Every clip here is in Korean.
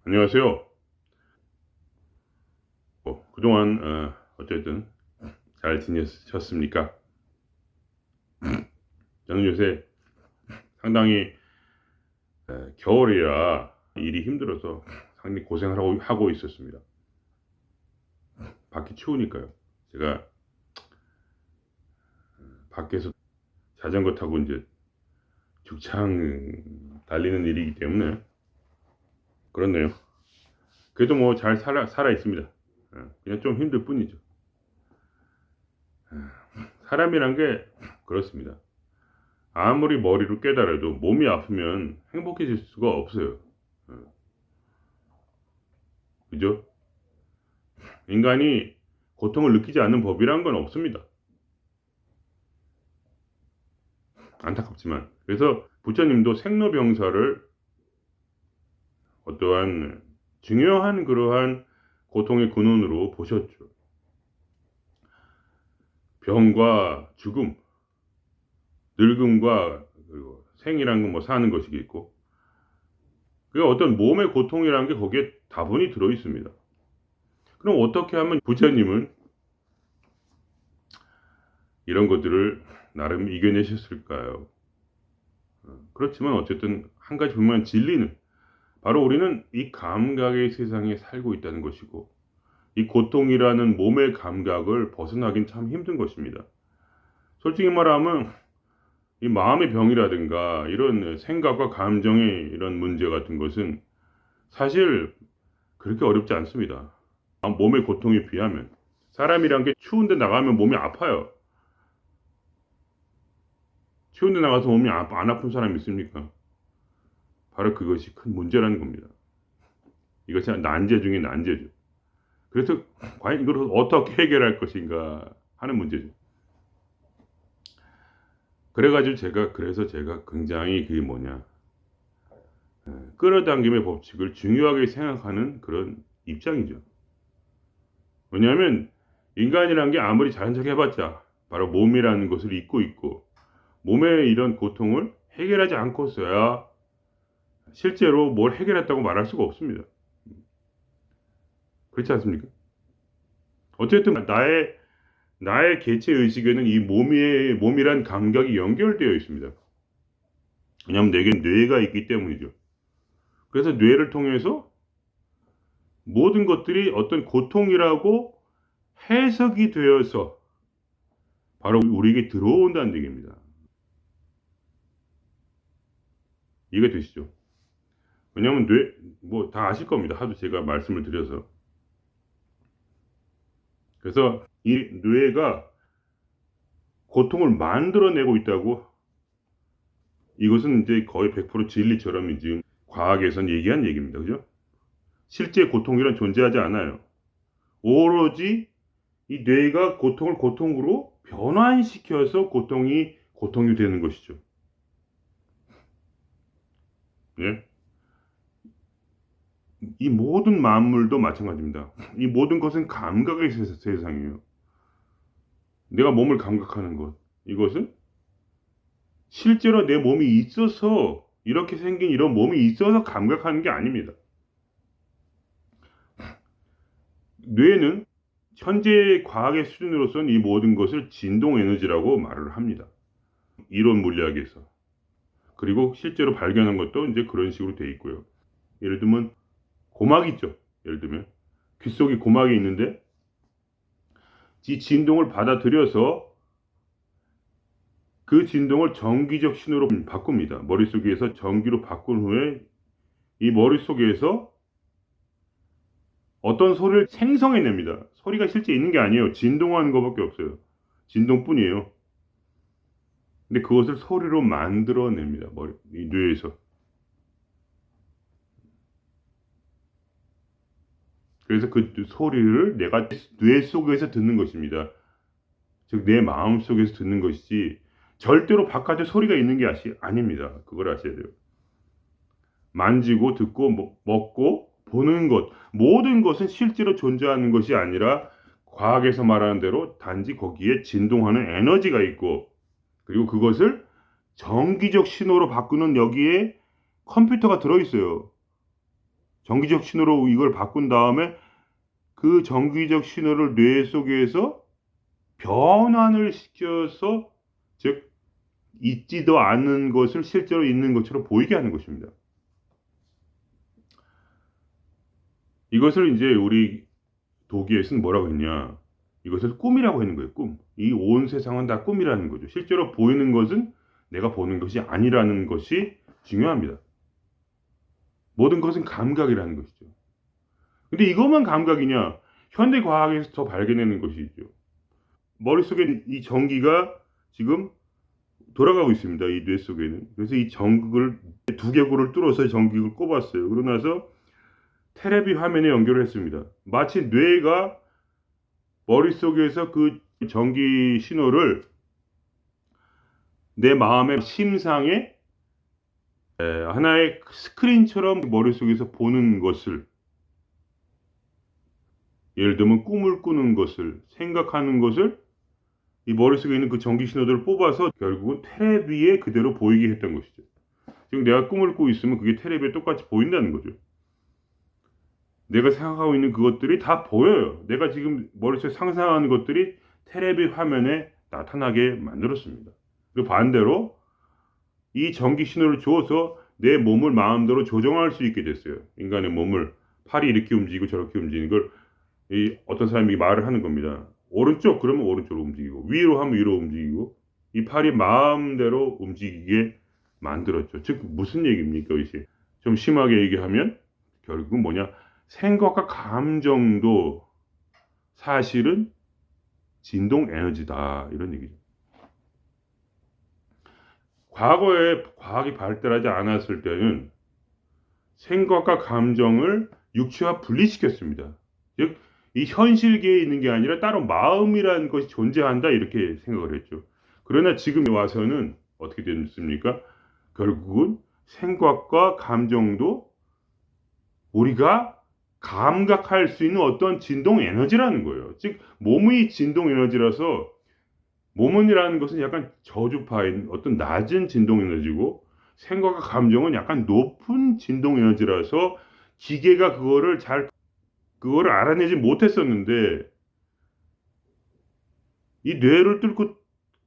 안녕하세요. 그동안 어쨌든 잘 지내셨습니까? 저는 요새 상당히 겨울이라 일이 힘들어서 상당히 고생을 하고 있었습니다. 밖이 추우니까요. 제가 밖에서 자전거 타고 이제 죽창 달리는 일이기 때문에 그렇네요. 그래도 뭐 잘 살아 있습니다. 그냥 좀 힘들 뿐이죠. 사람이란 게 그렇습니다. 아무리 머리로 깨달아도 몸이 아프면 행복해질 수가 없어요. 어, 그죠? 인간이 고통을 느끼지 않는 법이란 건 없습니다. 안타깝지만. 그래서 부처님도 생로병사를 어떠한 중요한 그러한 고통의 근원으로 보셨죠. 병과 죽음, 늙음과 그리고 생이란 건 뭐 사는 것이겠고, 그 어떤 몸의 고통이라는 게 거기에 다분히 들어 있습니다. 그럼 어떻게 하면 부처님은 이런 것들을 나름 이겨내셨을까요? 그렇지만 어쨌든 한 가지 분명한 진리는 바로 우리는 이 감각의 세상에 살고 있다는 것이고, 이 고통이라는 몸의 감각을 벗어나긴 참 힘든 것입니다. 솔직히 말하면 이 마음의 병이라든가 이런 생각과 감정의 이런 문제 같은 것은 사실 그렇게 어렵지 않습니다. 몸의 고통에 비하면. 사람이란 게 추운데 나가면 몸이 아파요. 추운데 나가서 몸이 안 아픈 사람이 있습니까? 바로 그것이 큰 문제라는 겁니다. 이것이 난제 중에 난제죠. 그래서 과연 이걸 어떻게 해결할 것인가 하는 문제죠. 그래서 제가 굉장히 그게 뭐냐, 끌어당김의 법칙을 중요하게 생각하는 그런 입장이죠. 왜냐하면 인간이란 게 아무리 자연스럽게 해봤자 바로 몸이라는 것을 잊고 있고, 몸의 이런 고통을 해결하지 않고서야 실제로 뭘 해결했다고 말할 수가 없습니다. 그렇지 않습니까? 어쨌든 나의 개체 의식에는 이 몸이란 감각이 연결되어 있습니다. 왜냐하면 내게 뇌가 있기 때문이죠. 그래서 뇌를 통해서 모든 것들이 어떤 고통이라고 해석이 되어서 바로 우리에게 들어온다는 얘기입니다. 이해가 되시죠? 왜냐하면 뭐 다 아실 겁니다. 하도 제가 말씀을 드려서. 그래서 이 뇌가 고통을 만들어내고 있다고, 이것은 이제 거의 100% 진리처럼 지금 과학에선 얘기한 얘기입니다. 그죠? 실제 고통이란 존재하지 않아요. 오로지 이 뇌가 고통을 고통으로 변환시켜서 고통이 되는 것이죠. 예? 이 모든 만물도 마찬가지입니다. 이 모든 것은 감각의 세상이에요. 내가 몸을 감각하는 것. 이것은 실제로 내 몸이 있어서, 이렇게 생긴 이런 몸이 있어서 감각하는 게 아닙니다. 뇌는 현재 과학의 수준으로서는 이 모든 것을 진동 에너지라고 말을 합니다. 이론 물리학에서. 그리고 실제로 발견한 것도 이제 그런 식으로 돼 있고요. 예를 들면 고막 있죠. 예를 들면 귀 속에 고막이 있는데 이 진동을 받아들여서 그 진동을 전기적 신호로 바꿉니다. 머릿속에서 전기로 바꾼 후에 이 머릿속에서 어떤 소리를 생성해냅니다. 소리가 실제 있는 게 아니에요. 진동하는 것밖에 없어요. 진동뿐이에요. 근데 그것을 소리로 만들어냅니다. 이 뇌에서. 그래서 그 소리를 내가 뇌 속에서 듣는 것입니다. 즉, 내 마음 속에서 듣는 것이지, 절대로 바깥에 소리가 있는 게 아닙니다. 그걸 아셔야 돼요. 만지고, 듣고, 먹고, 보는 것, 모든 것은 실제로 존재하는 것이 아니라, 과학에서 말하는 대로 단지 거기에 진동하는 에너지가 있고, 그리고 그것을 전기적 신호로 바꾸는 여기에 컴퓨터가 들어있어요. 전기적 신호로 이걸 바꾼 다음에 그 전기적 신호를 뇌 속에서 변환을 시켜서, 즉 있지도 않은 것을 실제로 있는 것처럼 보이게 하는 것입니다. 이것을 이제 우리 도기에서는 뭐라고 했냐? 이것을 꿈이라고 하는 거예요. 꿈. 이 온 세상은 다 꿈이라는 거죠. 실제로 보이는 것은 내가 보는 것이 아니라는 것이 중요합니다. 모든 것은 감각이라는 것이죠. 근데 이것만 감각이냐? 현대 과학에서 더 발견하는 것이죠. 머릿속에 이 전기가 지금 돌아가고 있습니다. 이 뇌 속에는. 그래서 이 전극을 두개골을 뚫어서 전기를 꼽았어요. 그러고 나서 테레비 화면에 연결을 했습니다. 마치 뇌가 머릿속에서 그 전기 신호를 내 마음의 심상에 하나의 스크린처럼 머릿속에서 보는 것을, 예를 들면 꿈을 꾸는 것을, 생각하는 것을 이 머릿속에 있는 그 전기 신호들을 뽑아서 결국은 테레비에 그대로 보이게 했던 것이죠. 지금 내가 꿈을 꾸고 있으면 그게 테레비에 똑같이 보인다는 거죠. 내가 생각하고 있는 그것들이 다 보여요. 내가 지금 머릿속에 상상하는 것들이 테레비 화면에 나타나게 만들었습니다. 그리고 반대로 이 전기 신호를 주어서 내 몸을 마음대로 조정할 수 있게 됐어요. 인간의 몸을, 팔이 이렇게 움직이고 저렇게 움직이는 걸 어떤 사람이 말을 하는 겁니다. 오른쪽 그러면 오른쪽으로 움직이고, 위로 하면 위로 움직이고, 이 팔이 마음대로 움직이게 만들었죠. 즉 무슨 얘기입니까? 이것이 좀 심하게 얘기하면 결국은 뭐냐, 생각과 감정도 사실은 진동 에너지다, 이런 얘기죠. 과거에 과학이 발달하지 않았을 때는 생각과 감정을 육체와 분리시켰습니다. 즉, 이 현실계에 있는 게 아니라 따로 마음이라는 것이 존재한다, 이렇게 생각을 했죠. 그러나 지금 와서는 어떻게 됐습니까? 결국은 생각과 감정도 우리가 감각할 수 있는 어떤 진동 에너지라는 거예요. 즉 몸의 진동 에너지라서, 몸은이라는 것은 약간 저주파인 어떤 낮은 진동 에너지고, 생각과 감정은 약간 높은 진동 에너지라서 기계가 그거를 알아내지 못했었는데, 이 뇌를 뚫고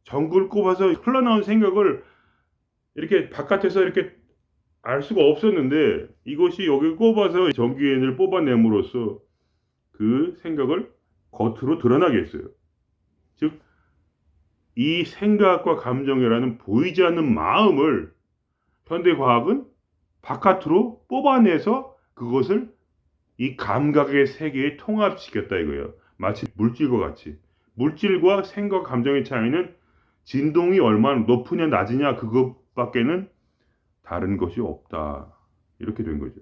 전구를 꼽아서 흘러나온 생각을 이렇게 바깥에서 이렇게 알 수가 없었는데, 이것이 여기 꼽아서 전기엔을 뽑아냄으로써 그 생각을 겉으로 드러나게 했어요. 즉, 이 생각과 감정이라는 보이지 않는 마음을 현대과학은 바깥으로 뽑아내서 그것을 이 감각의 세계에 통합시켰다 이거예요. 마치 물질과 같이. 물질과 생각, 감정의 차이는 진동이 얼마나 높으냐 낮으냐 그것밖에는 다른 것이 없다. 이렇게 된 거죠.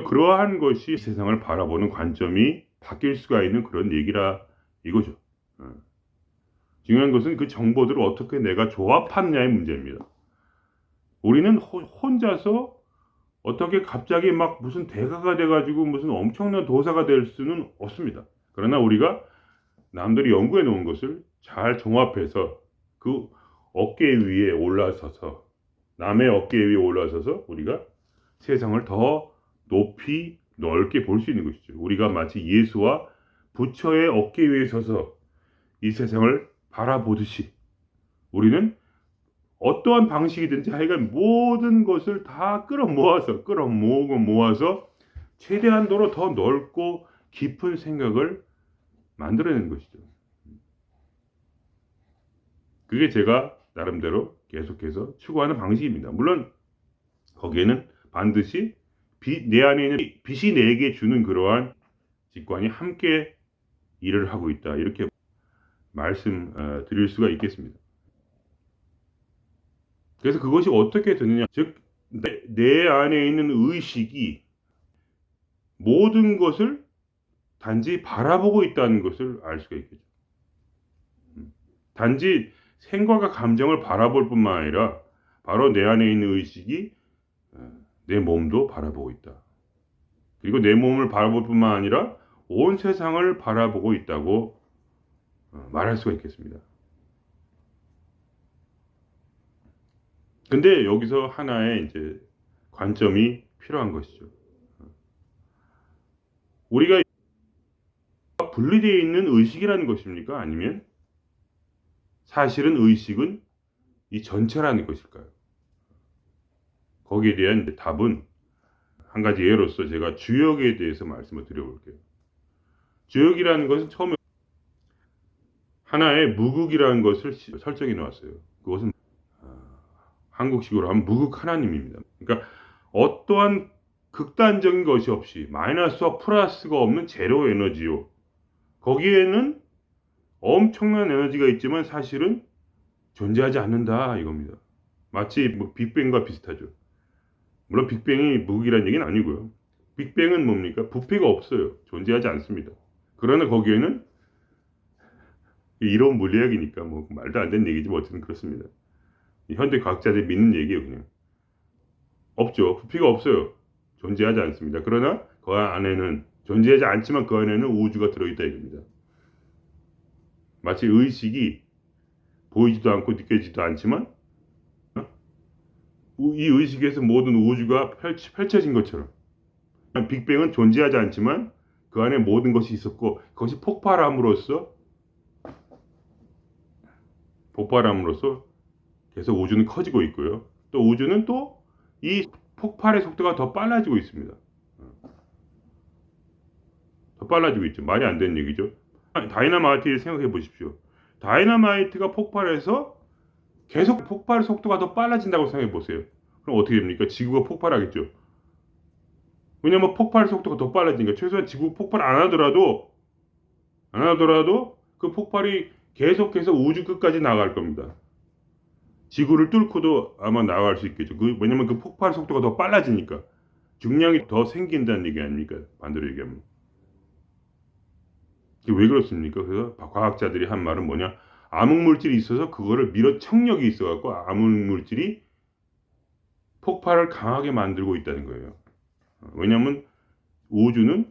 그러한 것이 세상을 바라보는 관점이 바뀔 수가 있는 그런 얘기라 이거죠. 중요한 것은 그 정보들을 어떻게 내가 조합하느냐의 문제입니다. 우리는 혼자서 어떻게 갑자기 막 무슨 대가가 돼가지고 무슨 엄청난 도사가 될 수는 없습니다. 그러나 우리가 남들이 연구해 놓은 것을 잘 종합해서 그 어깨 위에 올라서서, 남의 어깨 위에 올라서서 우리가 세상을 더 높이 넓게 볼 수 있는 것이죠. 우리가 마치 예수와 부처의 어깨 위에 서서 이 세상을 바라보듯이 우리는 어떠한 방식이든지 하여간 모든 것을 다 끌어모아서 최대한도로 더 넓고 깊은 생각을 만들어내는 것이죠. 그게 제가 나름대로 계속해서 추구하는 방식입니다. 물론 거기에는 반드시 내 안에 있는 빛이 내게 주는 그러한 직관이 함께 일을 하고 있다, 이렇게 말씀드릴 수가 있겠습니다. 그래서 그것이 어떻게 되느냐, 즉 내 안에 있는 의식이 모든 것을 단지 바라보고 있다는 것을 알 수가 있겠죠. 단지 생각과 감정을 바라볼 뿐만 아니라 바로 내 안에 있는 의식이 내 몸도 바라보고 있다. 그리고 내 몸을 바라볼 뿐만 아니라 온 세상을 바라보고 있다고 말할 수가 있겠습니다. 근데 여기서 하나의 이제 관점이 필요한 것이죠. 우리가 분리되어 있는 의식이라는 것입니까? 아니면 사실은 의식은 이 전체라는 것일까요? 거기에 대한 답은 한 가지 예로서 제가 주역에 대해서 말씀을 드려볼게요. 주역이라는 것은 처음에 하나의 무극이라는 것을 설정해 놓았어요. 그것은 한국식으로 하면 무극 하나님입니다. 그러니까 어떠한 극단적인 것이 없이 마이너스와 플러스가 없는 제로 에너지요. 거기에는 엄청난 에너지가 있지만 사실은 존재하지 않는다 이겁니다. 마치 뭐 빅뱅과 비슷하죠. 물론 빅뱅이 무극이라는 얘기는 아니고요. 빅뱅은 뭡니까? 부피가 없어요. 존재하지 않습니다. 그러나 거기에는 이론 물리학이니까 뭐 말도 안 되는 얘기지만 어쨌든 그렇습니다. 현대 과학자들이 믿는 얘기예요, 그냥. 없죠. 부피가 없어요. 존재하지 않습니다. 그러나 그 안에는 존재하지 않지만 그 안에는 우주가 들어있다 이겁니다. 마치 의식이 보이지도 않고 느껴지지도 않지만 이 의식에서 모든 우주가 펼쳐진 것처럼 빅뱅은 존재하지 않지만 그 안에 모든 것이 있었고 그것이 폭발함으로써 계속 우주는 커지고 있고요. 또 우주는 또 이 폭발의 속도가 더 빨라지고 있습니다. 더 빨라지고 있죠. 말이 안 되는 얘기죠. 다이너마이트를 생각해 보십시오. 다이너마이트가 폭발해서 계속 폭발 속도가 더 빨라진다고 생각해 보세요. 그럼 어떻게 됩니까? 지구가 폭발하겠죠. 왜냐면 폭발 속도가 더 빨라지니까 최소한 지구 폭발 안 하더라도 그 폭발이 계속해서 우주 끝까지 나갈 겁니다. 지구를 뚫고도 아마 나갈 수 있겠죠. 왜냐면 그 폭발 속도가 더 빨라지니까 중량이 더 생긴다는 얘기 아닙니까? 반대로 얘기하면. 이게 왜 그렇습니까? 그래서 과학자들이 한 말은 뭐냐? 암흑물질이 있어서 그거를 청력이 있어갖고 암흑물질이 폭발을 강하게 만들고 있다는 거예요. 왜냐하면 우주는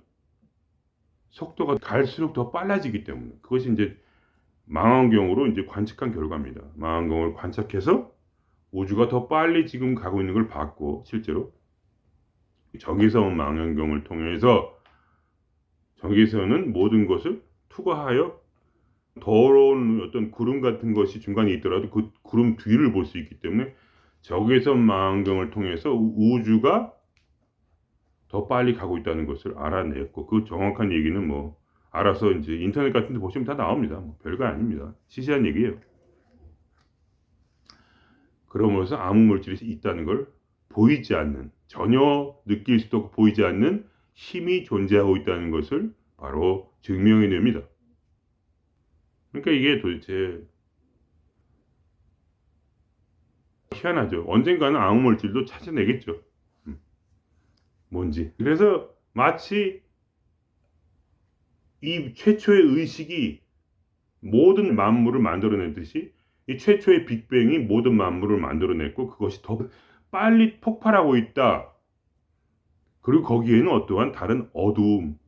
속도가 갈수록 더 빨라지기 때문에 그것이 이제 망원경으로 이제 관측한 결과입니다. 망원경을 관측해서 우주가 더 빨리 지금 가고 있는 걸 봤고 실제로 적외선 망원경을 통해서 적외선은 모든 것을 투과하여 더러운 어떤 구름 같은 것이 중간에 있더라도 그 구름 뒤를 볼 수 있기 때문에 적외선 망원경을 통해서 우주가 더 빨리 가고 있다는 것을 알아냈고 그 정확한 얘기는 뭐 알아서 이제 인터넷 같은 데 보시면 다 나옵니다. 뭐 별거 아닙니다. 시시한 얘기예요. 그러면서 암흑물질이 있다는 걸 보이지 않는 전혀 느낄 수도 없고 보이지 않는 힘이 존재하고 있다는 것을 바로 증명해냅니다. 그러니까 이게 도대체 희한하죠. 언젠가는 암흑물질도 찾아내겠죠. 뭔지. 그래서 마치 이 최초의 의식이 모든 만물을 만들어냈듯이 이 최초의 빅뱅이 모든 만물을 만들어냈고 그것이 더 빨리 폭발하고 있다. 그리고 거기에는 어떠한 다른 어두움,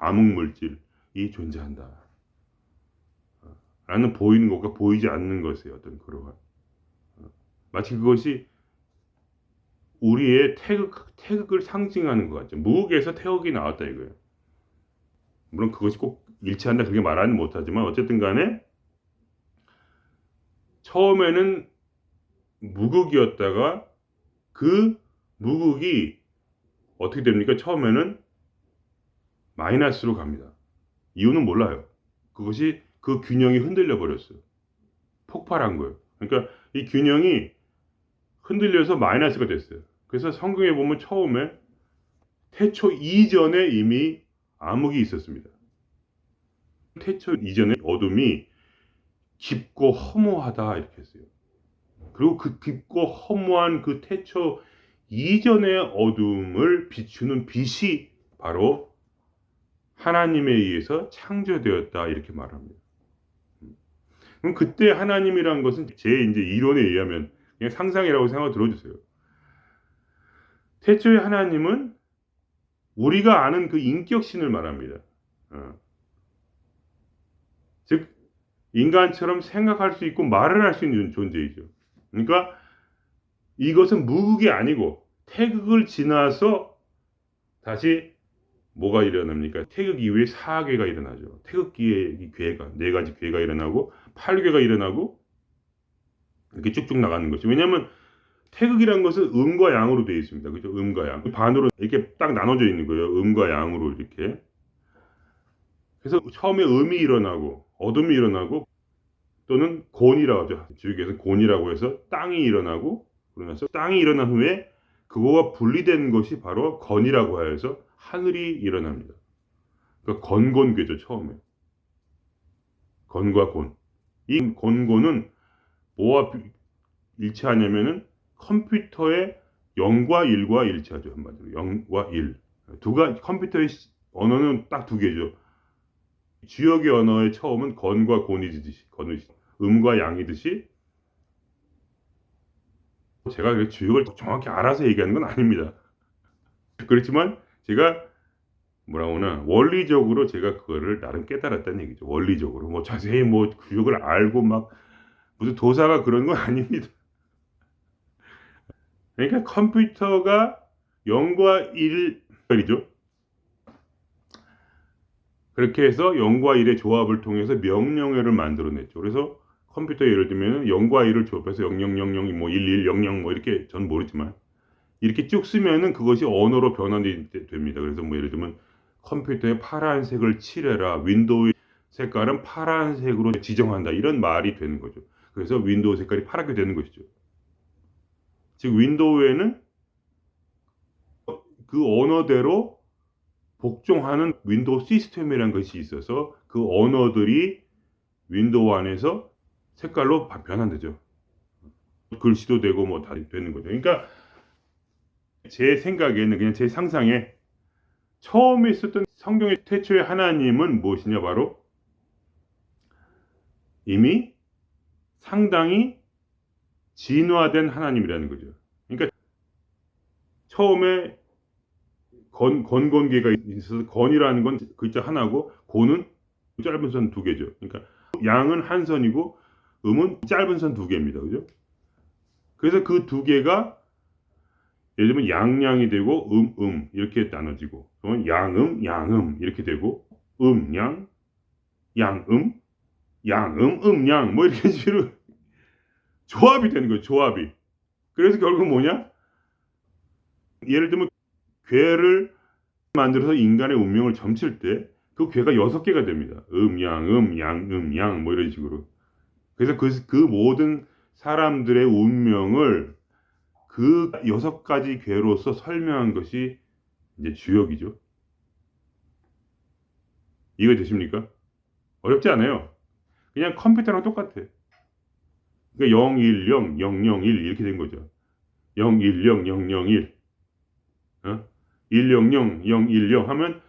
암흑물질이 존재한다. 라는 보이는 것과 보이지 않는 것의 어떤 그러한 마치 그것이 우리의 태극을 상징하는 것 같죠. 무극에서 태극이 나왔다 이거예요. 물론 그것이 꼭 일치한다 그렇게 말하는 못하지만 어쨌든 간에 처음에는 무극이었다가 그 무극이 어떻게 됩니까? 처음에는 마이너스로 갑니다. 이유는 몰라요. 그것이 그 균형이 흔들려 버렸어요. 폭발한 거예요. 그러니까 이 균형이 흔들려서 마이너스가 됐어요. 그래서 성경에 보면 처음에 태초 이전에 이미 암흑이 있었습니다. 태초 이전에 어둠이 깊고 허무하다 이렇게 했어요. 그리고 그 깊고 허무한 그 태초 이전의 어둠을 비추는 빛이 바로 하나님에 의해서 창조되었다 이렇게 말합니다. 그럼 그때 하나님이란 것은 제 이제 이론에 의하면 그냥 상상이라고 생각 들어주세요. 태초의 하나님은 우리가 아는 그 인격신을 말합니다. 즉 인간처럼 생각할 수 있고 말을 할 수 있는 존재이죠. 그러니까 이것은 무극이 아니고 태극을 지나서 다시 뭐가 일어납니까? 태극 이후에 사괴가 일어나죠. 태극기의 괴가, 네 가지 괴가 일어나고 팔괴가 일어나고 이렇게 쭉쭉 나가는 거죠. 왜냐하면 태극이란 것은 음과 양으로 되어 있습니다. 그죠? 음과 양. 반으로 이렇게 딱 나눠져 있는 거예요. 음과 양으로 이렇게. 그래서 처음에 음이 일어나고 어둠이 일어나고 또는 곤이라고 하죠. 지옥에서 곤이라고 해서 땅이 일어나고 그러면서 땅이 일어난 후에 그거와 분리된 것이 바로 건이라고 해서 하늘이 일어납니다. 그러니까 건곤괴죠. 처음에. 건과 곤. 이 건곤은 뭐와 일치하냐면은 컴퓨터의 0과 1과 일치하죠. 한마디로 0과 1. 컴퓨터의 언어는 딱 두 개죠. 주역의 언어의 처음은 건과 곤이듯이 음과 양이듯이 제가 그 주역을 정확히 알아서 얘기하는 건 아닙니다. 그렇지만 제가 뭐라고 하나 원리적으로 제가 그거를 나름 깨달았다는 얘기죠. 원리적으로 뭐 자세히 뭐 주역을 알고 막 무슨 도사가 그런 건 아닙니다. 그러니까 컴퓨터가 0과 1이죠. 그렇게 해서 0과 1의 조합을 통해서 명령어를 만들어냈죠. 그래서 컴퓨터 예를 들면 0과 1을 조합해서 0000, 뭐 1100, 뭐 이렇게 전 모르지만 이렇게 쭉 쓰면은 그것이 언어로 변환됩니다. 그래서 뭐 예를 들면 컴퓨터에 파란색을 칠해라. 윈도우의 색깔은 파란색으로 지정한다. 이런 말이 되는 거죠. 그래서 윈도우 색깔이 파랗게 되는 것이죠. 즉 윈도우에는 그 언어대로 복종하는 윈도우 시스템이라는 것이 있어서 그 언어들이 윈도우 안에서 색깔로 변환되죠. 글씨도 되고 뭐 다 되는 거죠. 그러니까 제 생각에는 그냥 제 상상에 처음에 있었던 성경의 태초의 하나님은 무엇이냐 바로 이미 상당히 진화된 하나님이라는 거죠. 그러니까 처음에 건곤계가 있어서 건이라는 건 글자 하나고 고는 짧은 선 두 개죠. 그러니까 양은 한 선이고 음은 짧은 선 두 개입니다. 그죠? 그래서 그 두 개가 예를 들면 양양이 되고 이렇게 나눠지고 그러면 양음 이렇게 되고 양 양음 양 뭐 이렇게 식으로 조합이 되는 거예요. 조합이. 그래서 결국 뭐냐? 예를 들면 괴를 만들어서 인간의 운명을 점칠 때 그 괴가 6개가 됩니다. 양 뭐 이런 식으로. 그래서 그 모든 사람들의 운명을 그 6가지 괴로서 설명한 것이 이제 주역이죠. 이해가 되십니까? 어렵지 않아요. 그냥 컴퓨터랑 똑같아. 그러니까 010, 001 이렇게 된 거죠. 010, 001 100, 010 하면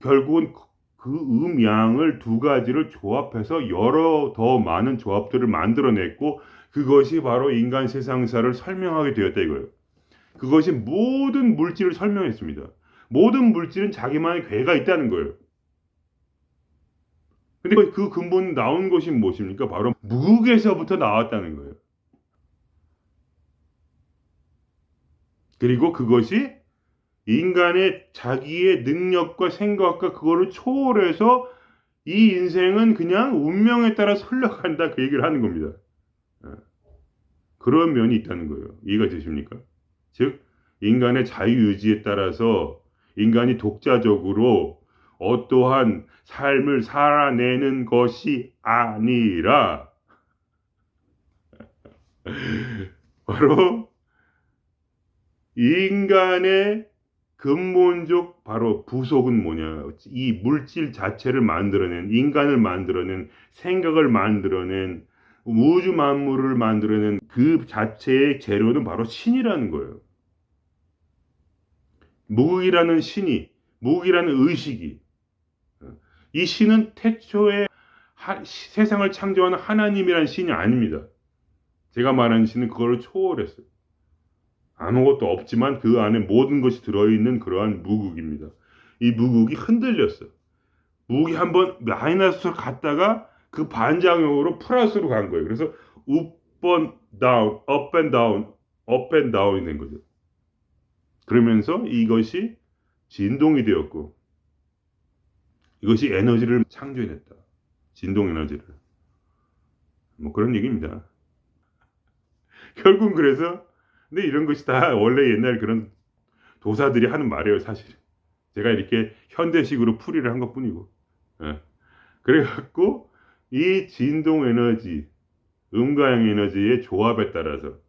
결국은 그 음양을 두 가지를 조합해서 여러 더 많은 조합들을 만들어냈고 그것이 바로 인간 세상사를 설명하게 되었다 이거예요. 그것이 모든 물질을 설명했습니다. 모든 물질은 자기만의 괴가 있다는 거예요. 근데 그 근본 나온 것이 무엇입니까? 바로 무극에서부터 나왔다는 거예요. 그리고 그것이 인간의 자기의 능력과 생각과 그거를 초월해서 이 인생은 그냥 운명에 따라서 흘러간다 그 얘기를 하는 겁니다. 그런 면이 있다는 거예요. 이해가 되십니까? 즉 인간의 자유의지에 따라서 인간이 독자적으로 어떠한 삶을 살아내는 것이 아니라 바로 인간의 근본적 바로 부속은 뭐냐? 이 물질 자체를 만들어낸 인간을 만들어낸 생각을 만들어낸 우주 만물을 만들어낸 그 자체의 재료는 바로 신이라는 거예요. 무극이라는 신이 무극이라는 의식이 이 신은 태초에 세상을 창조하는 하나님이라는 신이 아닙니다. 제가 말하는 신은 그걸 초월했어요. 아무것도 없지만 그 안에 모든 것이 들어있는 그러한 무극입니다. 이 무극이 흔들렸어요. 무극이 한번 마이너스로 갔다가 그 반작용으로 플러스로 간 거예요. 그래서 up and down 업 앤 다운이 된 거죠. 그러면서 이것이 진동이 되었고 이것이 에너지를 창조해냈다. 진동 에너지를. 뭐 그런 얘기입니다. 결국은 그래서 근데 이런 것이 다 원래 옛날 그런 도사들이 하는 말이에요, 사실은. 제가 이렇게 현대식으로 풀이를 한 것뿐이고. 예. 그래 갖고 이 진동 에너지, 음과 양 에너지의 조합에 따라서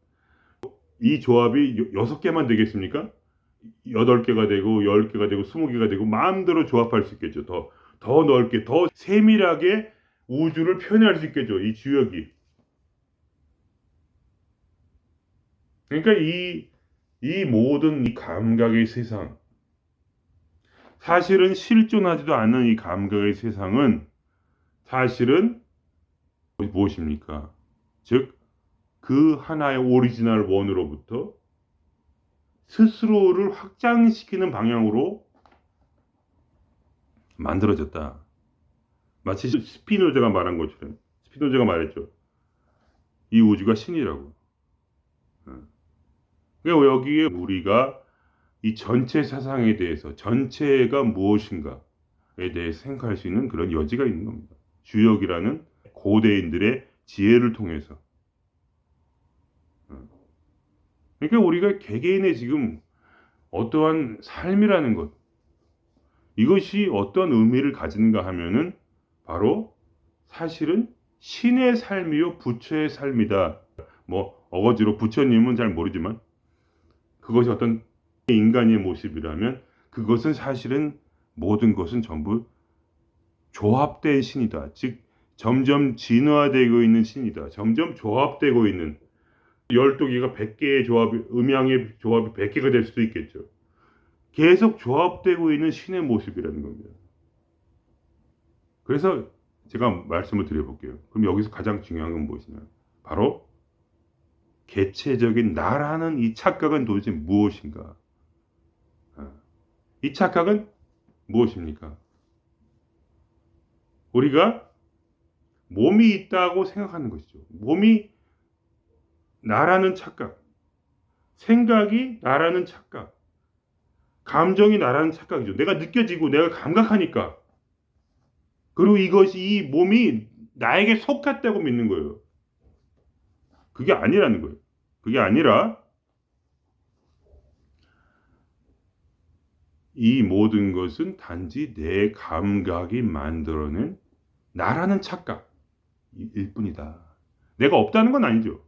이 조합이 6개만 되겠습니까? 8개가 되고 10개가 되고 20개가 되고 마음대로 조합할 수 있겠죠. 더 넓게 더 세밀하게 우주를 표현할 수 있겠죠. 이 주역이. 그러니까 이 모든 이 감각의 세상 사실은 실존하지도 않는 이 감각의 세상은 사실은 무엇입니까? 즉 그 하나의 오리지널 원으로부터 스스로를 확장시키는 방향으로 만들어졌다. 마치 스피노자가 말한 것처럼 스피노자가 말했죠. 이 우주가 신이라고. 그러니까 여기에 우리가 이 전체 사상에 대해서 전체가 무엇인가에 대해서 생각할 수 있는 그런 여지가 있는 겁니다. 주역이라는 고대인들의 지혜를 통해서. 그러니까 우리가 개개인의 지금 어떠한 삶이라는 것 이것이 어떤 의미를 가지는가 하면은 바로 사실은 신의 삶이요 부처의 삶이다. 뭐 어거지로 부처님은 잘 모르지만 그것이 어떤 인간의 모습이라면 그것은 사실은 모든 것은 전부 조합된 신이다. 즉 점점 진화되고 있는 신이다. 점점 조합되고 있는 12개가 100개의 조합이 음양의 조합이 100개가 될 수도 있겠죠. 계속 조합되고 있는 신의 모습이라는 겁니다. 그래서 제가 말씀을 드려볼게요. 그럼 여기서 가장 중요한 건 무엇이냐? 바로 개체적인 나라는 이 착각은 도대체 무엇인가? 이 착각은 무엇입니까? 우리가 몸이 있다고 생각하는 것이죠. 몸이 나라는 착각, 생각이 나라는 착각, 감정이 나라는 착각이죠. 내가 느껴지고 내가 감각하니까. 그리고 이것이 이 몸이 나에게 속했다고 믿는 거예요. 그게 아니라는 거예요. 그게 아니라 이 모든 것은 단지 내 감각이 만들어낸 나라는 착각일 뿐이다. 내가 없다는 건 아니죠.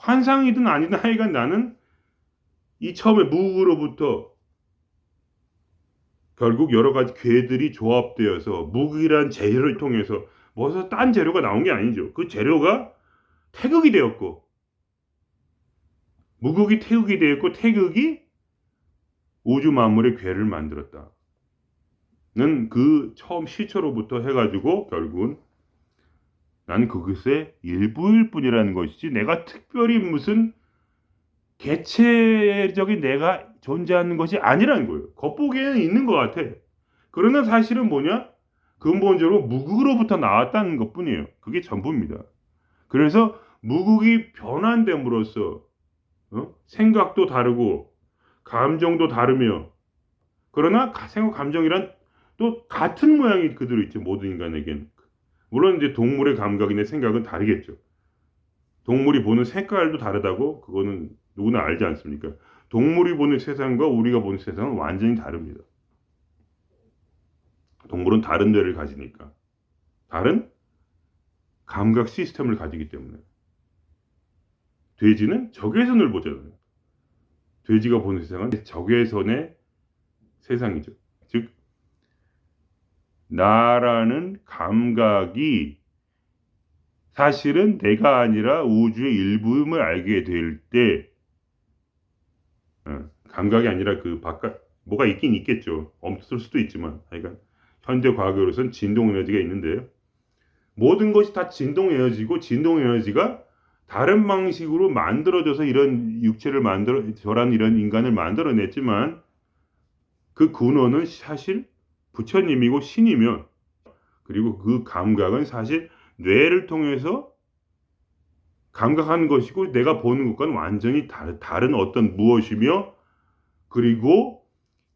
환상이든 아니든 하여간 나는 이 처음에 무으로부터 결국 여러 가지 괴들이 조합되어서 무기란 재료를 통해서 뭐서 딴 재료가 나온 게 아니죠. 그 재료가 태극이 되었고 무극이 태극이 되었고 태극이 우주 만물의 괴를 만들었다. 는 그 처음 시초로부터 해가지고 결국은 나는 그것의 일부일 뿐이라는 것이지 내가 특별히 무슨 개체적인 내가 존재하는 것이 아니라는 거예요. 겉보기에는 있는 것 같아. 그러나 사실은 뭐냐? 근본적으로 무극으로부터 나왔다는 것뿐이에요. 그게 전부입니다. 그래서 무극이 변환됨으로써 생각도 다르고 감정도 다르며 그러나 생각 감정이란 또 같은 모양이 그대로 있죠. 모든 인간에게는. 물론 이제 동물의 감각이나 생각은 다르겠죠. 동물이 보는 색깔도 다르다고 그거는 누구나 알지 않습니까? 동물이 보는 세상과 우리가 보는 세상은 완전히 다릅니다. 동물은 다른 뇌를 가지니까. 다른 감각 시스템을 가지기 때문에. 돼지는 적외선을 보잖아요. 돼지가 보는 세상은 적외선의 세상이죠. 즉 나라는 감각이 사실은 내가 아니라 우주의 일부임을 알게 될 때, 감각이 아니라 그 바깥, 뭐가 있긴 있겠죠. 없을 수도 있지만, 하여간, 현대 과학으로선 진동 에너지가 있는데요. 모든 것이 다 진동 에너지고, 진동 에너지가 다른 방식으로 만들어져서 이런 육체를 저런 이런 인간을 만들어냈지만, 그 근원은 사실 부처님이고 신이며, 그리고 그 감각은 사실 뇌를 통해서 감각하는 것이고 내가 보는 것과는 완전히 다른 어떤 무엇이며, 그리고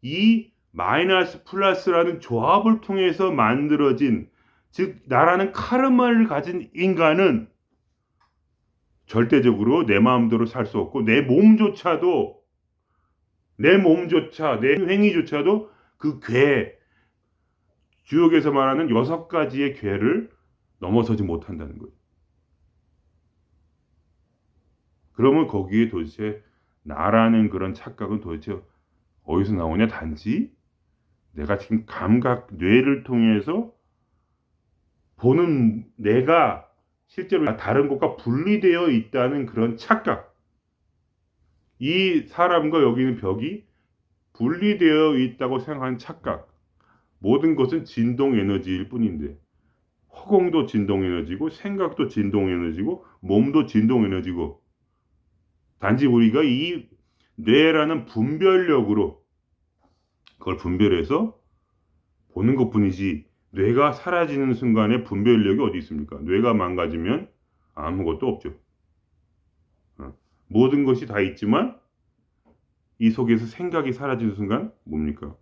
이 마이너스 플러스라는 조합을 통해서 만들어진, 즉 나라는 카르마를 가진 인간은 절대적으로 내 마음대로 살 수 없고 내 몸조차도, 내 행위조차도 그 주역에서 말하는 6가지의 궤를 넘어서지 못한다는 거예요. 그러면 거기에 도대체 나라는 그런 착각은 도대체 어디서 나오냐? 단지 내가 지금 감각, 뇌를 통해서 보는 내가 실제로 다른 것과 분리되어 있다는 그런 착각. 이 사람과 여기 있는 벽이 분리되어 있다고 생각하는 착각. 모든 것은 진동 에너지일 뿐인데, 허공도 진동 에너지고 생각도 진동 에너지고 몸도 진동 에너지고, 단지 우리가 이 뇌라는 분별력으로 그걸 분별해서 보는 것뿐이지, 뇌가 사라지는 순간에 분별력이 어디 있습니까? 뇌가 망가지면 아무것도 없죠. 모든 것이 다 있지만 이 속에서 생각이 사라지는 순간 뭡니까?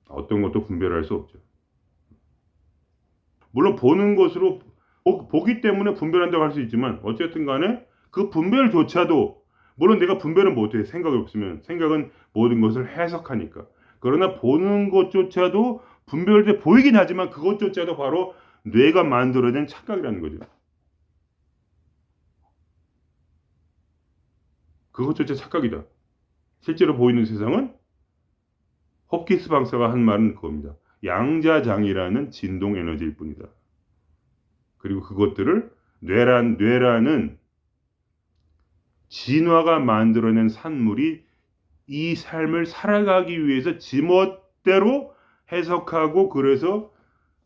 어떤 것도 분별할 수 없죠. 물론 보는 것으로 보기 때문에 분별한다고 할 수 있지만, 어쨌든 간에 그 분별조차도, 물론 내가 분별은 못해. 생각이 없으면. 생각은 모든 것을 해석하니까. 그러나 보는 것조차도 분별돼 보이긴 하지만 그것조차도 바로 뇌가 만들어낸 착각이라는 거죠. 그것조차 착각이다. 실제로 보이는 세상은, 홉키스 박사가 한 말은 그겁니다. 양자장이라는 진동 에너지일 뿐이다. 그리고 그것들을 뇌라는 진화가 만들어낸 산물이 이 삶을 살아가기 위해서 지멋대로 해석하고, 그래서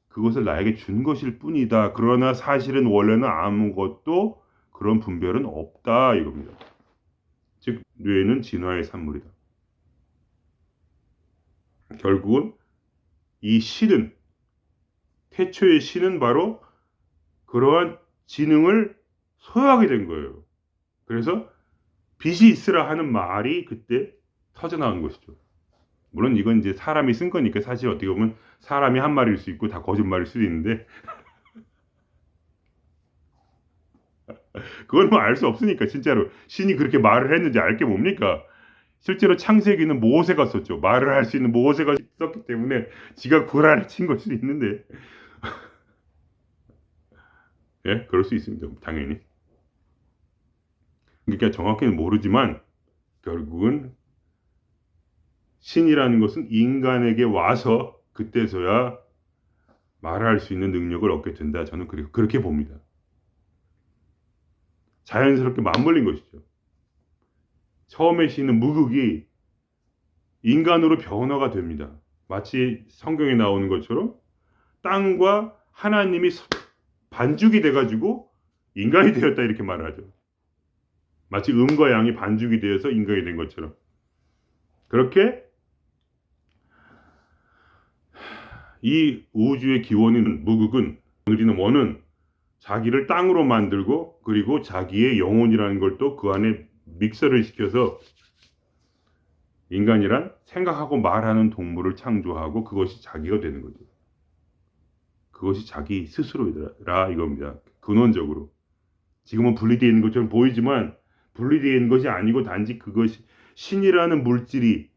그것을 나에게 준 것일 뿐이다. 그러나 사실은 원래는 아무것도 그런 분별은 없다, 이겁니다. 즉 뇌는 진화의 산물이다. 결국은 이 신은, 태초의 신은 바로 그러한 지능을 소유하게 된 거예요. 그래서 빛이 있으라 하는 말이 그때 터져 나온 것이죠. 물론 이건 이제 사람이 쓴 거니까 사실 어떻게 보면 사람이 한 말일 수 있고 다 거짓말일 수도 있는데, 그건 뭐 알 수 없으니까. 진짜로 신이 그렇게 말을 했는지 알 게 뭡니까? 실제로 창세기는 모세가 썼죠. 말을 할 수 있는 모세가 썼기 때문에 지가 구라를 친 걸 수도 있는데, 예, 그럴 수 있습니다. 당연히. 그러니까 정확히는 모르지만 결국은 신이라는 것은 인간에게 와서 그때서야 말할 수 있는 능력을 얻게 된다. 저는 그렇게 봅니다. 자연스럽게 맞물린 것이죠. 처음에 신은 무극이 인간으로 변화가 됩니다. 마치 성경에 나오는 것처럼 땅과 하나님이 반죽이 돼가지고 인간이 되었다, 이렇게 말하죠. 마치 음과 양이 반죽이 되어서 인간이 된 것처럼. 그렇게 이 우주의 기원인 무극은, 우리는 원은 자기를 땅으로 만들고, 그리고 자기의 영혼이라는 걸 또 그 안에 믹서를 시켜서 인간이란 생각하고 말하는 동물을 창조하고 그것이 자기가 되는 거죠. 그것이 자기 스스로이더라, 이겁니다. 근원적으로. 지금은 분리되어 있는 것처럼 보이지만 분리되어 있는 것이 아니고 단지 그것이 신이라는 물질이,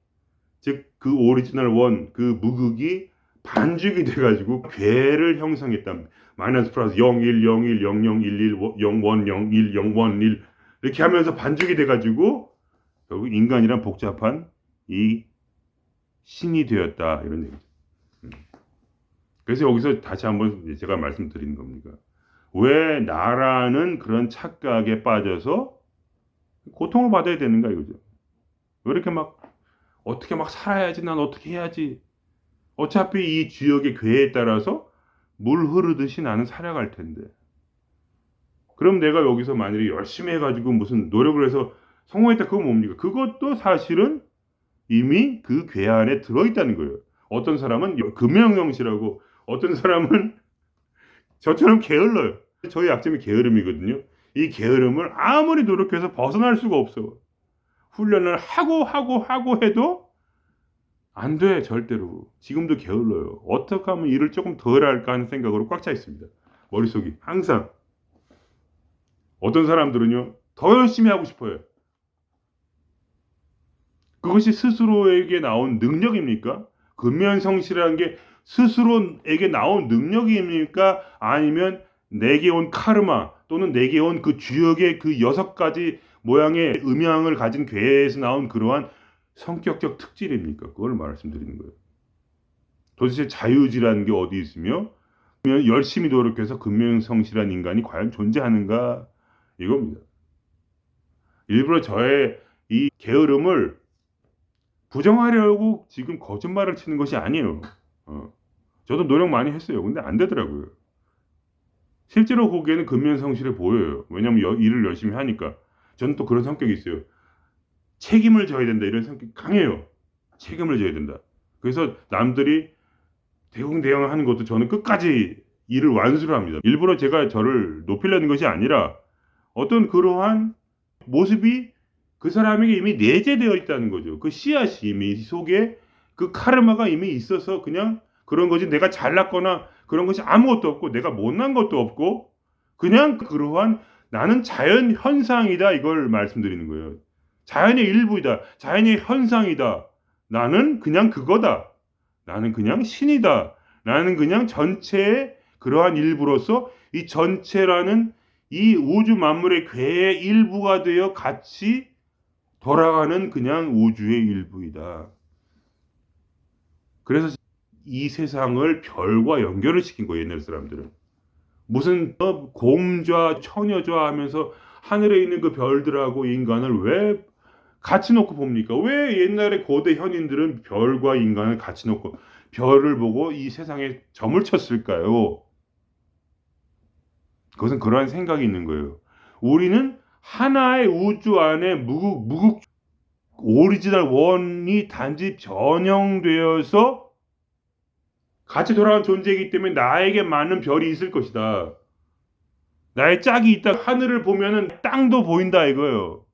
즉 그 오리지널 원, 그 무극이 반죽이 돼가지고 괴를 형성했다. 마이너스 플러스 0, 1, 0, 1, 0, 0, 1, 1, 0, 1, 0, 1, 0, 1, 1 이렇게 하면서 반죽이 돼가지고 결국 인간이란 복잡한 이 신이 되었다, 이런 얘기죠. 그래서 여기서 다시 한번 제가 말씀드리는 겁니다. 왜 나라는 그런 착각에 빠져서 고통을 받아야 되는가, 이거죠. 왜 이렇게 막 어떻게 막 살아야지, 난 어떻게 해야지. 어차피 이 지역의 궤에 따라서 물 흐르듯이 나는 살아갈 텐데. 그럼 내가 여기서 만약에 열심히 해가지고 무슨 노력을 해서 성공했다, 그건 뭡니까? 그것도 사실은 이미 그 궤 안에 들어있다는 거예요. 어떤 사람은 금명영시라고, 어떤 사람은 저처럼 게을러요. 저희 약점이 게으름이거든요. 이 게으름을 아무리 노력해서 벗어날 수가 없어. 훈련을 하고 해도 안 돼, 절대로. 지금도 게을러요. 어떻게 하면 일을 조금 덜 할까 하는 생각으로 꽉 차 있습니다. 머릿속이 항상. 어떤 사람들은요, 더 열심히 하고 싶어요. 그것이 스스로에게 나온 능력입니까? 근면성실한 게 스스로에게 나온 능력입니까? 아니면 내게 온 카르마 또는 내게 온 그 주역의 그 6가지 모양의 음양을 가진 괴에서 나온 그러한 성격적 특질입니까? 그걸 말씀드리는 거예요. 도대체 자유의지라는 게 어디 있으며 열심히 노력해서 근면성실한 인간이 과연 존재하는가? 이겁니다. 일부러 저의 이 게으름을 부정하려고 지금 거짓말을 치는 것이 아니에요. 저도 노력 많이 했어요. 근데 안 되더라고요. 실제로 보기에는 근면성실해 보여요. 왜냐면 일을 열심히 하니까. 저는 또 그런 성격이 있어요. 책임을 져야 된다 이런 성격이 강해요. 책임을 져야 된다. 그래서 남들이 대웅대웅 하는 것도 저는 끝까지 일을 완수를 합니다. 일부러 제가 저를 높이려는 것이 아니라 어떤 그러한 모습이 그 사람에게 이미 내재되어 있다는 거죠. 그 씨앗이 이미 속에 그 카르마가 이미 있어서 그냥 그런 거지. 내가 잘났거나 그런 것이 아무것도 없고 내가 못난 것도 없고 그냥 그러한 나는 자연 현상이다 이걸 말씀드리는 거예요. 자연의 일부이다. 자연의 현상이다. 나는 그냥 그거다. 나는 그냥 신이다. 나는 그냥 전체의 그러한 일부로서 이 전체라는 이 우주 만물의 괴의 일부가 되어 같이 돌아가는 그냥 우주의 일부이다. 그래서 이 세상을 별과 연결을 시킨 거예요. 옛날 사람들은. 무슨 곰좌 처녀좌 하면서 하늘에 있는 그 별들하고 인간을 왜 같이 놓고 봅니까? 왜 옛날에 고대 현인들은 별과 인간을 같이 놓고 별을 보고 이 세상에 점을 쳤을까요? 그것은 그러한 생각이 있는 거예요. 우리는 하나의 우주 안에 무국 오리지널 원이 단지 변형되어서 같이 돌아가는 존재이기 때문에 나에게 맞는 별이 있을 것이다. 나의 짝이 있다. 하늘을 보면은 땅도 보인다 이거예요.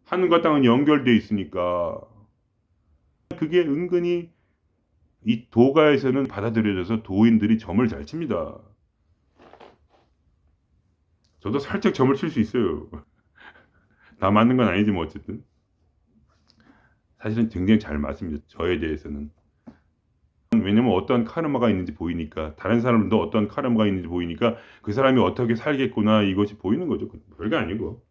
하늘과 땅은 연결되어 있으니까. 그게 은근히 이 도가에서는 받아들여져서 도인들이 점을 잘 칩니다. 저도 살짝 점을 칠 수 있어요. 다 맞는 건 아니지 뭐 어쨌든. 사실은 굉장히 잘 맞습니다. 저에 대해서는. 왜냐면 어떠한 카르마가 있는지 보이니까 다른 사람도 어떠한 카르마가 있는지 보이니까 그 사람이 어떻게 살겠구나 이것이 보이는 거죠. 별게 아니고.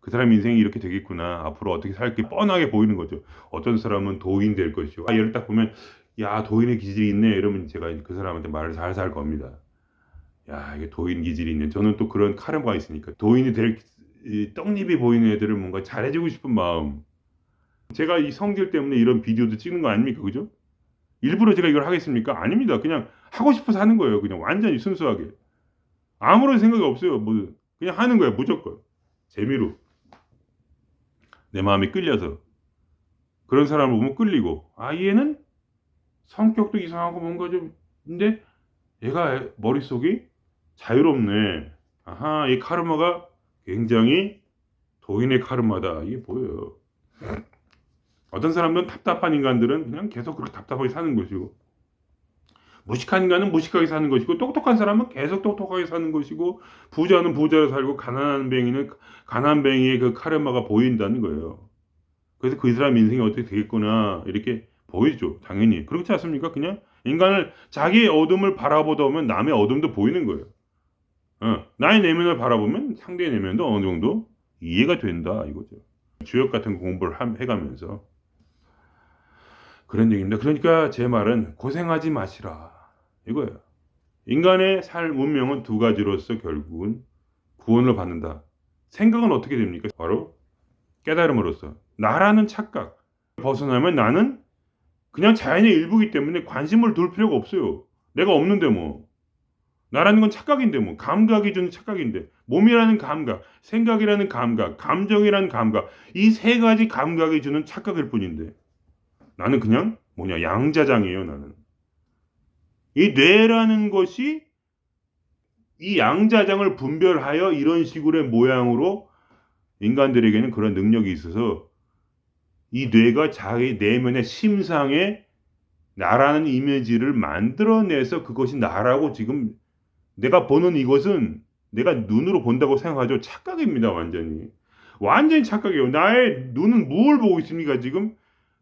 그 사람 인생이 이렇게 되겠구나. 앞으로 어떻게 살게 뻔하게 보이는 거죠. 어떤 사람은 도인 될 것이고. 얘를 딱 보면 야 도인의 기질이 있네 이러면 제가 그 사람한테 말을 잘 살 겁니다. 야 이게 도인 기질이 있네. 저는 또 그런 카르마가 있으니까 도인이 될 떡잎이 보이는 애들을 뭔가 잘해주고 싶은 마음. 제가 이 성질 때문에 이런 비디오도 찍는 거 아닙니까? 그죠? 일부러 제가 이걸 하겠습니까? 아닙니다. 그냥 하고 싶어서 하는 거예요. 그냥 완전히 순수하게. 아무런 생각이 없어요. 뭐 그냥 하는 거예요. 무조건. 재미로. 내 마음이 끌려서. 그런 사람을 보면 끌리고. 아 얘는 성격도 이상하고 뭔가 좀 근데 얘가 머릿속이 자유롭네. 아하 이 카르마가 굉장히 도인의 카르마다. 이게 보여요. 어떤 사람들은 답답한 인간들은 그냥 계속 그렇게 답답하게 사는 것이고 무식한 인간은 무식하게 사는 것이고 똑똑한 사람은 계속 똑똑하게 사는 것이고 부자는 부자로 살고 가난한 뱅이는 가난한 뱅이의 그 카르마가 보인다는 거예요. 그래서 그 사람 인생이 어떻게 되겠구나 이렇게 보이죠. 당연히. 그렇지 않습니까? 그냥 인간을 자기의 어둠을 바라보다 보면 남의 어둠도 보이는 거예요. 나의 내면을 바라보면 상대의 내면도 어느 정도 이해가 된다 이거죠. 주역 같은 공부를 해가면서 그런 얘기입니다. 그러니까 제 말은 고생하지 마시라 이거예요. 인간의 삶 운명은 두 가지로서 결국은 구원을 받는다. 생각은 어떻게 됩니까? 바로 깨달음으로써 나라는 착각 벗어나면 나는 그냥 자연의 일부이기 때문에 관심을 둘 필요가 없어요. 내가 없는데 뭐. 나라는 건 착각인데 뭐. 감각이 주는 착각인데. 몸이라는 감각, 생각이라는 감각, 감정이라는 감각. 이 세 가지 감각이 주는 착각일 뿐인데. 나는 그냥 양자장이에요 나는. 이 뇌라는 것이 이 양자장을 분별하여 이런 식으로의 모양으로 인간들에게는 그런 능력이 있어서 이 뇌가 자기 내면의 심상에 나라는 이미지를 만들어내서 그것이 나라고 지금 내가 보는 이것은 내가 눈으로 본다고 생각하죠. 착각입니다. 완전히. 완전히 착각이에요. 나의 눈은 뭘 보고 있습니까 지금?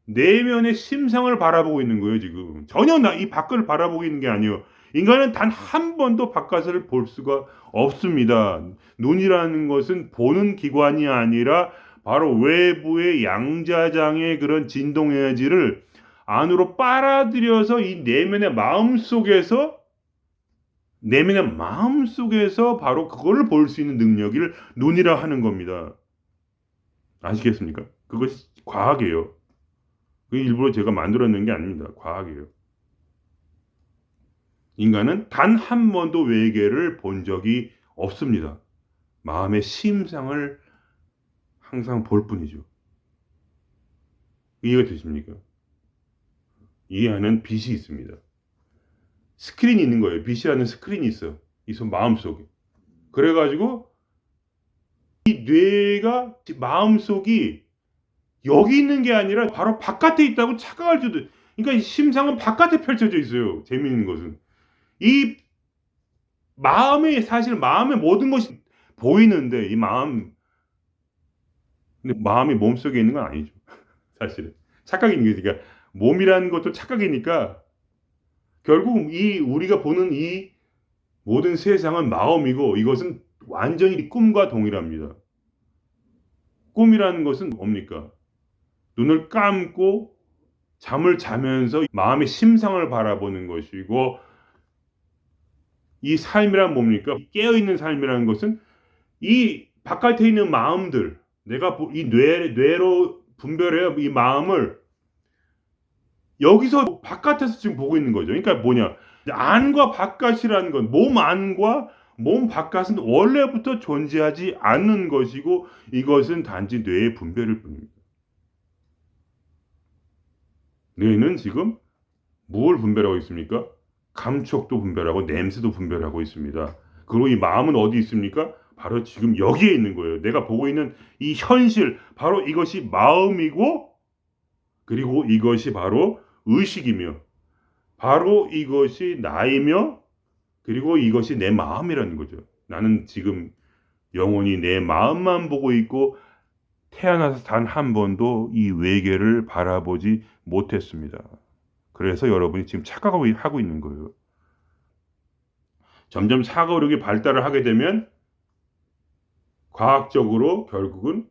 내면의 심상을 바라보고 있는 거예요 지금. 전혀 이 밖을 바라보고 있는 게 아니에요. 인간은 단 한 번도 바깥을 볼 수가 없습니다. 눈이라는 것은 보는 기관이 아니라 바로 외부의 양자장의 그런 진동 에너지를 안으로 빨아들여서 이 내면의 마음 속에서 바로 그거를 볼 수 있는 능력을 눈이라 하는 겁니다. 아시겠습니까? 그것이 과학이에요. 그게 일부러 제가 만들어낸 게 아닙니다. 과학이에요. 인간은 단 한 번도 외계를 본 적이 없습니다. 마음의 심상을 항상 볼 뿐이죠. 이해가 되십니까? 이해하는 빛이 있습니다. 스크린이 있는 거예요. 빛이라는 스크린이 있어. 이 손 마음속에. 그래가지고 이 뇌가 마음속이 여기 있는 게 아니라 바로 바깥에 있다고 착각할 수도. 그러니까 이 심상은 바깥에 펼쳐져 있어요. 재미있는 것은 이 사실 마음의 모든 것이 보이는데 이 마음 근데 마음이 몸속에 있는 건 아니죠. 사실은 착각인 게 그러니까 몸이라는 것도 착각이니까 결국 이 우리가 보는 이 모든 세상은 마음이고 이것은 완전히 꿈과 동일합니다. 꿈이라는 것은 뭡니까? 눈을 감고 잠을 자면서 마음의 심상을 바라보는 것이고 이 삶이란 뭡니까? 깨어있는 삶이라는 것은 이 바깥에 있는 마음들 내가 이 뇌로 분별해요. 이 마음을 여기서 바깥에서 지금 보고 있는 거죠. 그러니까 뭐냐? 안과 바깥이라는 건 몸 안과 몸 바깥은 원래부터 존재하지 않는 것이고 이것은 단지 뇌의 분별일 뿐입니다. 뇌는 지금 무엇을 분별하고 있습니까? 감촉도 분별하고 냄새도 분별하고 있습니다. 그리고 이 마음은 어디 있습니까? 바로 지금 여기에 있는 거예요. 내가 보고 있는 이 현실, 바로 이것이 마음이고 그리고 이것이 바로 의식이며 바로 이것이 나이며 그리고 이것이 내 마음이라는 거죠. 나는 지금 영원히 내 마음만 보고 있고 태어나서 단 한 번도 이 외계를 바라보지 못했습니다. 그래서 여러분이 지금 착각하고 하고 있는 거예요. 점점 사고력이 발달을 하게 되면 과학적으로 결국은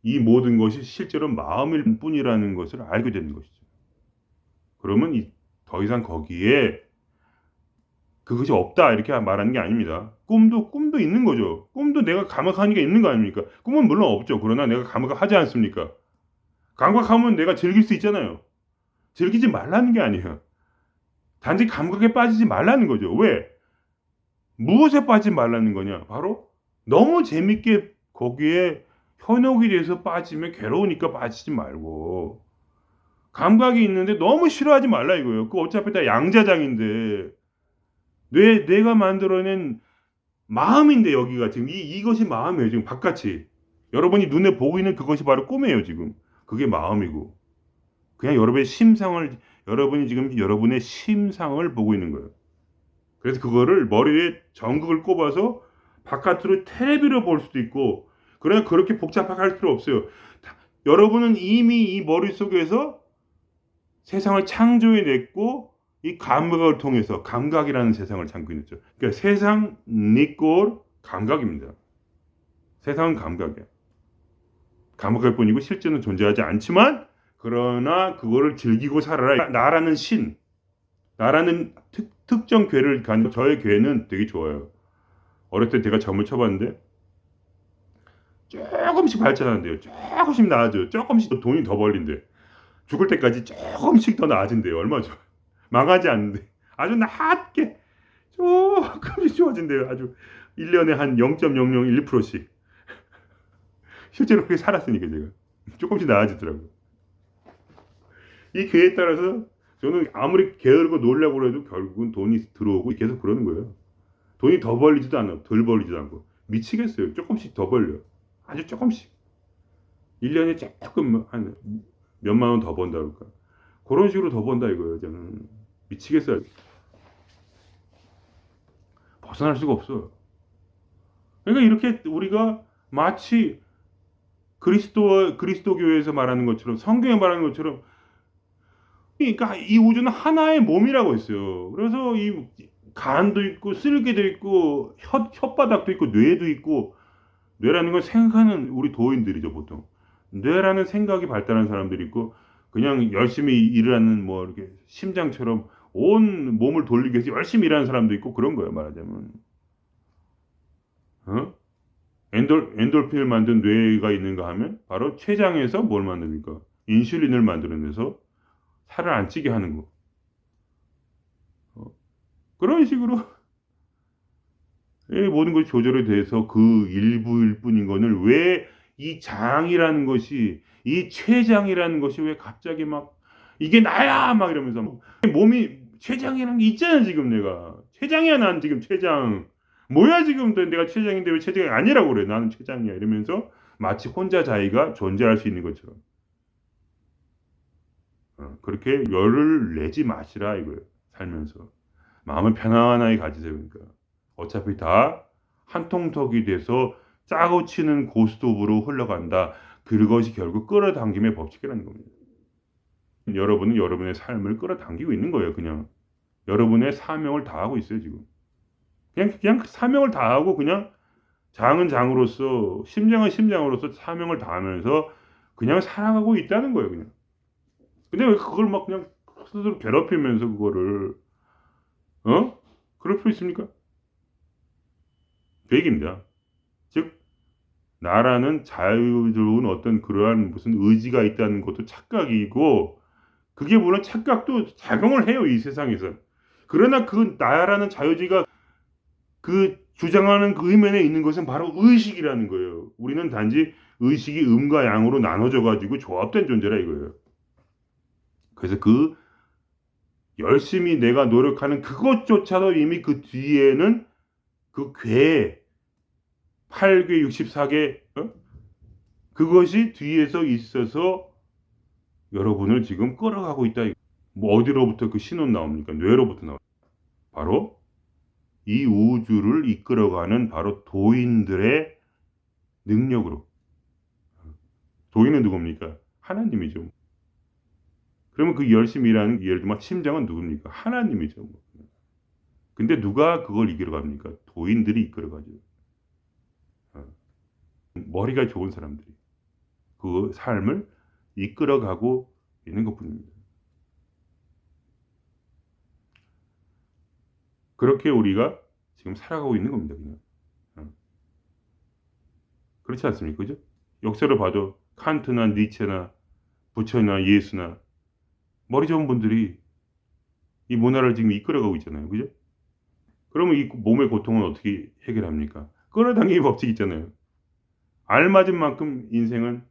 이 모든 것이 실제로 마음일 뿐이라는 것을 알게 되는 것이죠. 그러면 더 이상 거기에 그것이 없다 이렇게 말하는 게 아닙니다. 꿈도 있는 거죠. 꿈도 내가 감각하는 게 있는 거 아닙니까? 꿈은 물론 없죠. 그러나 내가 감각하지 않습니까? 감각하면 내가 즐길 수 있잖아요. 즐기지 말라는 게 아니에요. 단지 감각에 빠지지 말라는 거죠. 왜? 무엇에 빠지지 말라는 거냐? 바로 너무 재밌게 거기에 현혹이 돼서 빠지면 괴로우니까 빠지지 말고 감각이 있는데 너무 싫어하지 말라 이거예요. 그 어차피 다 양자장인데 뇌가 만들어낸 마음인데 여기가 지금 이것이 마음이에요. 지금 바깥이 여러분이 눈에 보고 있는 그것이 바로 꿈이에요. 지금 그게 마음이고 그냥 여러분이 지금 여러분의 심상을 보고 있는 거예요. 그래서 그거를 머리에 전극을 꼽아서 바깥으로 텔레비로 볼 수도 있고 그러나 그렇게 복잡하게 할 필요 없어요. 여러분은 이미 이 머릿속에서 세상을 창조해냈고 이 감각을 통해서 감각이라는 세상을 창조해냈죠. 그러니까 세상 니꼴 감각입니다. 세상은 감각이야. 감각일 뿐이고 실제는 존재하지 않지만 그러나 그거를 즐기고 살아라. 나라는 특정 괴를 간 저의 괴는 되게 좋아요. 어렸을 때 제가 점을 쳐봤는데 조금씩 발전하는데요. 조금씩 나아져요. 조금씩 돈이 더 벌린대. 죽을 때까지 조금씩 더 나아진대요. 얼마나 좋아. 망하지 않는데. 아주 낮게 조금씩 좋아진대요. 아주 1년에 한 0.001%씩. 실제로 그렇게 살았으니까 제가. 조금씩 나아지더라고요. 이 괴에 따라서 저는 아무리 게으르고 놀려고 해도 결국은 돈이 들어오고 계속 그러는 거예요. 돈이 더 벌리지도 않아. 덜 벌리지도 않고. 미치겠어요. 조금씩 더 벌려. 아주 조금씩. 1년에 조금 한 몇만 원 더 번다 그럴까. 그런 식으로 더 번다 이거예요. 저는. 미치겠어요. 벗어날 수가 없어요. 그러니까 이렇게 우리가 마치 그리스도교에서 말하는 것처럼 성경에 말하는 것처럼 그러니까 이 우주는 하나의 몸이라고 했어요. 그래서 이 간도 있고 쓸개도 있고 혓바닥도 있고 뇌도 있고 뇌라는 걸 생각하는 우리 도인들이죠 보통. 뇌라는 생각이 발달한 사람들이 있고 그냥 열심히 일을 하는 뭐 이렇게 심장처럼 온 몸을 돌리기 위해서 열심히 일하는 사람도 있고 그런 거예요 말하자면. 어? 엔돌핀을 만든 뇌가 있는가 하면 바로 췌장에서 뭘 만듭니까? 인슐린을 만들어내서 살을 안 찌게 하는 거. 어, 그런 식으로 이 모든 것이 조절이 돼서 그 일부일 뿐인 거를 왜 이 장이라는 것이 이 췌장이라는 것이 왜 갑자기 막 이게 나야 막 이러면서 몸이 췌장이라는 게 있잖아 지금 내가 췌장이야 난 지금 췌장 뭐야 지금 내가 췌장인데 왜 췌장이 아니라고 그래 나는 췌장이야 이러면서 마치 혼자 자기가 존재할 수 있는 것처럼 그렇게 열을 내지 마시라 이거예요 살면서 마음을 편안하게 가지세요 그러니까 어차피 다 한통속이 돼서 짜고 치는 고스톱으로 흘러간다. 그것이 결국 끌어당김의 법칙이라는 겁니다. 여러분은 여러분의 삶을 끌어당기고 있는 거예요. 그냥 여러분의 사명을 다하고 있어요. 지금 그냥 사명을 다하고 그냥 장은 장으로서 심장은 심장으로서 사명을 다하면서 그냥 살아가고 있다는 거예요. 그냥 근데 왜 그걸 막 그냥 스스로 괴롭히면서 그거를 그럴 수 있습니까? 그 얘기입니다. 즉 나라는 자유로운 어떤 그러한 무슨 의지가 있다는 것도 착각이고 그게 물론 착각도 작용을 해요 이 세상에서. 그러나 그 나라는 자유주의가 그 주장하는 그 의면에 있는 것은 바로 의식이라는 거예요. 우리는 단지 의식이 음과 양으로 나눠져 가지고 조합된 존재라 이거예요. 그래서 그 열심히 내가 노력하는 그것조차도 이미 그 뒤에는 그 괴 8괴 64개 그것이 뒤에서 있어서 여러분을 지금 끌어가고 있다. 뭐 어디로부터 그 신혼 나옵니까? 뇌로부터 나옵니다. 바로 이 우주를 이끌어가는 바로 도인들의 능력으로. 도인은 누굽니까? 하나님이죠. 그러면 그 열심히 일하는 예를 들면 심장은 누굽니까? 하나님이죠. 근데 누가 그걸 이끌어갑니까? 도인들이 이끌어가죠. 머리가 좋은 사람들이 그 삶을 이끌어가고 있는 것뿐입니다. 그렇게 우리가 지금 살아가고 있는 겁니다. 그냥. 그렇지 않습니까? 그죠? 역사를 봐도 칸트나 니체나 부처나 예수나 머리 좋은 분들이 이 문화를 지금 이끌어가고 있잖아요. 그죠? 그러면 이 몸의 고통은 어떻게 해결합니까? 끌어당기기 법칙 있잖아요. 알맞은 만큼 인생은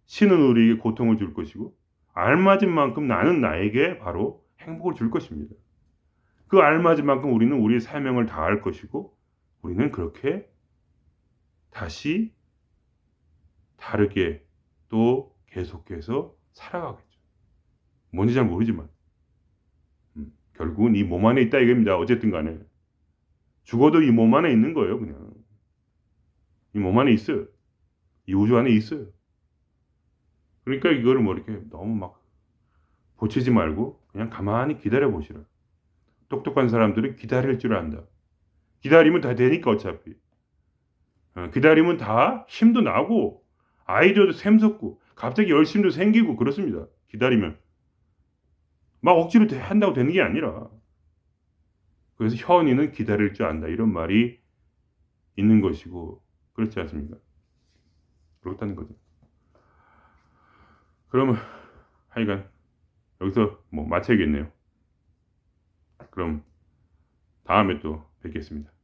신은 우리에게 고통을 줄 것이고 알맞은 만큼 나는 나에게 바로 행복을 줄 것입니다. 그 알맞은 만큼 우리는 우리의 사명을 다할 것이고 우리는 그렇게 다시 다르게 또 계속해서 살아가겠죠. 뭔지 잘 모르지만 결국은 이 몸 안에 있다 이겁니다. 어쨌든 간에 죽어도 이 몸 안에 있는 거예요. 그냥 이 몸 안에 있어요. 이 우주 안에 있어요. 그러니까 이거를 뭐 이렇게 너무 막 보채지 말고 그냥 가만히 기다려 보시라. 똑똑한 사람들은 기다릴 줄 안다. 기다리면 다 되니까 어차피. 기다리면 다 힘도 나고 아이디어도 샘솟고 갑자기 열심도 생기고 그렇습니다. 기다리면. 막 억지로 한다고 되는 게 아니라. 그래서 현이는 기다릴 줄 안다. 이런 말이 있는 것이고 그렇지 않습니까? 그렇다는 거죠. 그러면 하여간 여기서 뭐 마쳐야겠네요. 그럼 다음에 또 뵙겠습니다.